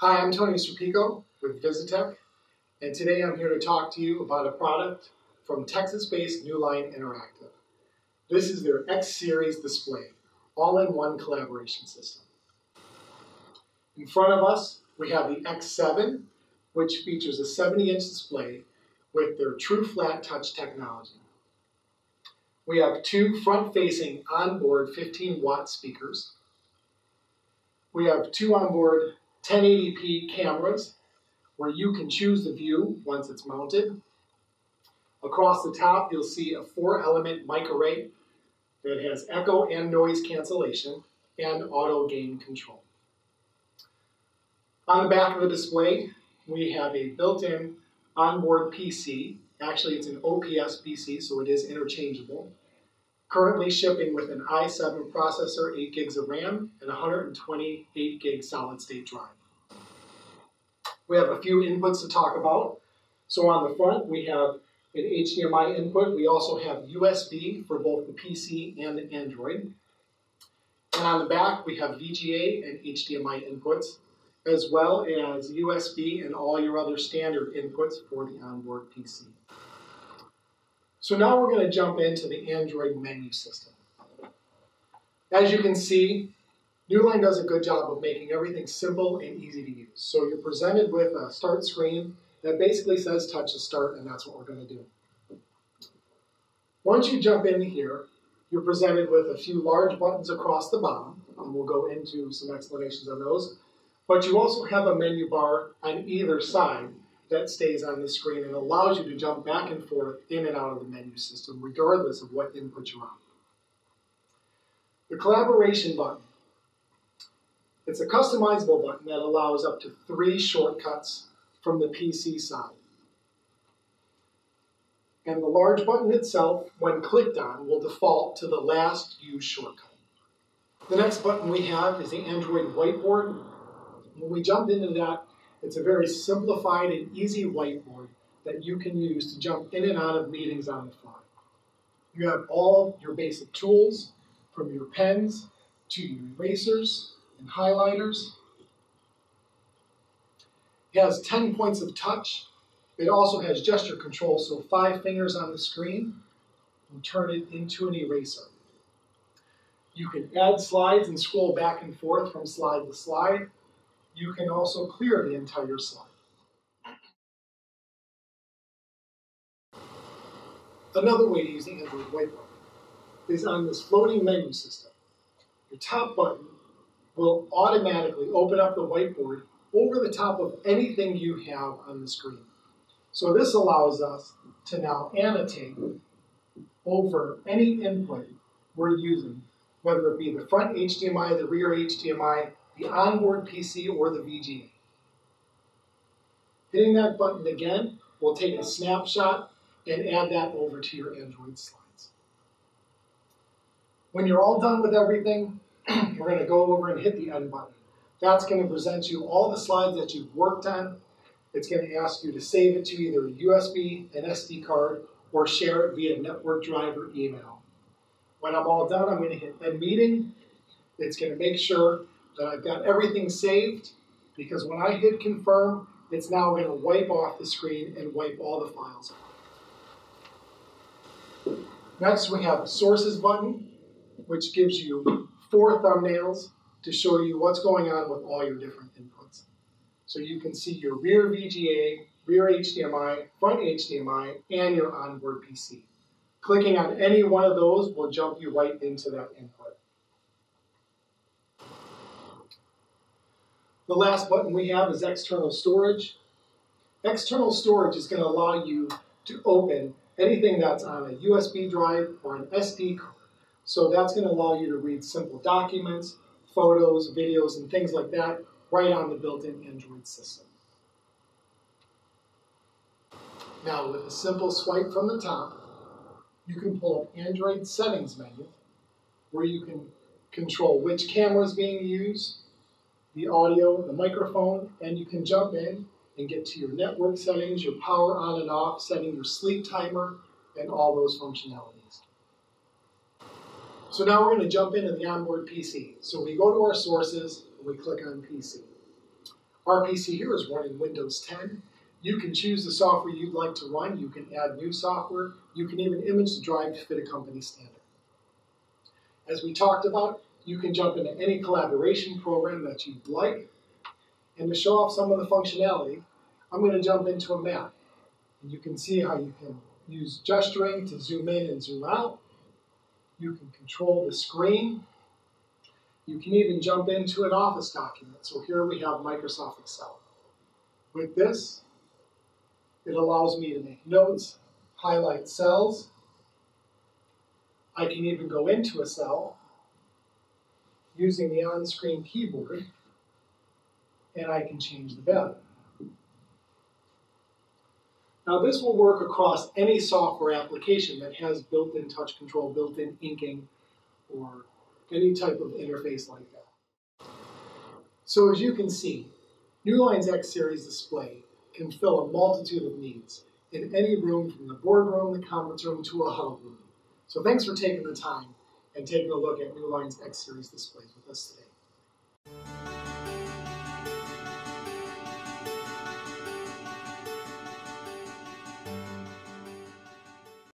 Hi, I'm Tony Serpico with Visitech, and today I'm here to talk to you about a product from Texas-based Newline Interactive. This is their X Series display, all-in-one collaboration system. In front of us, we have the X7, which features a 70-inch display with their true flat touch technology. We have two front-facing onboard 15-watt speakers. We have two onboard 1080p cameras where you can choose the view once it's mounted. Across the top, you'll see a 4-element mic array that has echo and noise cancellation and auto gain control. On the back of the display, we have a built-in onboard PC. Actually, it's an OPS PC, so it is interchangeable. Currently shipping with an i7 processor, 8 gigs of RAM, and 128 gig solid-state drive. We have a few inputs to talk about. So on the front, we have an HDMI input. We also have USB for both the PC and the Android. And on the back, we have VGA and HDMI inputs, as well as USB and all your other standard inputs for the onboard PC. So now we're going to jump into the Android menu system. As you can see, Newline does a good job of making everything simple and easy to use. So you're presented with a start screen that basically says touch to start, and that's what we're going to do. Once you jump in here, you're presented with a few large buttons across the bottom, and we'll go into some explanations on those. But you also have a menu bar on either side that stays on the screen and allows you to jump back and forth in and out of the menu system, regardless of what input you're on. The collaboration button. It's a customizable button that allows up to 3 shortcuts from the PC side. And the large button itself, when clicked on, will default to the last used shortcut. The next button we have is the Android whiteboard. When we jump into that, it's a very simplified and easy whiteboard that you can use to jump in and out of meetings on the fly. You have all your basic tools, from your pens to your erasers and highlighters. It has 10 points of touch. It also has gesture control, so 5 fingers on the screen will turn it into an eraser. You can add slides and scroll back and forth from slide to slide. You can also clear the entire slide. Another way to use the Android whiteboard is on this floating menu system. Your top button will automatically open up the whiteboard over the top of anything you have on the screen. So this allows us to now annotate over any input we're using, whether it be the front HDMI, the rear HDMI, the onboard PC, or the VGA. Hitting that button again will take a snapshot and add that over to your Android slides. When you're all done with everything, we're going to go over and hit the end button. That's going to present you all the slides that you've worked on. It's going to ask you to save it to either a USB, an SD card, or share it via network drive or email. When I'm all done, I'm going to hit End Meeting. It's going to make sure that I've got everything saved, because when I hit Confirm, it's now going to wipe off the screen and wipe all the files off. Next, we have a Sources button, which gives you 4 thumbnails to show you what's going on with all your different inputs. So you can see your rear VGA, rear HDMI, front HDMI, and your onboard PC. Clicking on any one of those will jump you right into that input. The last button we have is External Storage. External storage is going to allow you to open anything that's on a USB drive or an SD card. So that's going to allow you to read simple documents, photos, videos, and things like that right on the built-in Android system. Now, with a simple swipe from the top, you can pull up Android Settings menu, where you can control which camera is being used, the audio, the microphone, and you can jump in and get to your network settings, your power on and off, setting your sleep timer, and all those functionalities. So now we're going to jump into the onboard PC. So we go to our sources and we click on PC. Our PC here is running Windows 10. You can choose the software you'd like to run. You can add new software. You can even image the drive to fit a company standard. As we talked about, you can jump into any collaboration program that you'd like. And to show off some of the functionality, I'm going to jump into a map. And you can see how you can use gesturing to zoom in and zoom out. You can control the screen. You can even jump into an Office document. So here we have Microsoft Excel. With this, it allows me to make notes, highlight cells. I can even go into a cell using the on-screen keyboard, and I can change the value. Now this will work across any software application that has built-in touch control, built-in inking, or any type of interface like that. So as you can see, Newline's X Series display can fill a multitude of needs in any room, from the boardroom, the conference room, to a huddle room. So thanks for taking the time and taking a look at Newline's X Series displays with us today.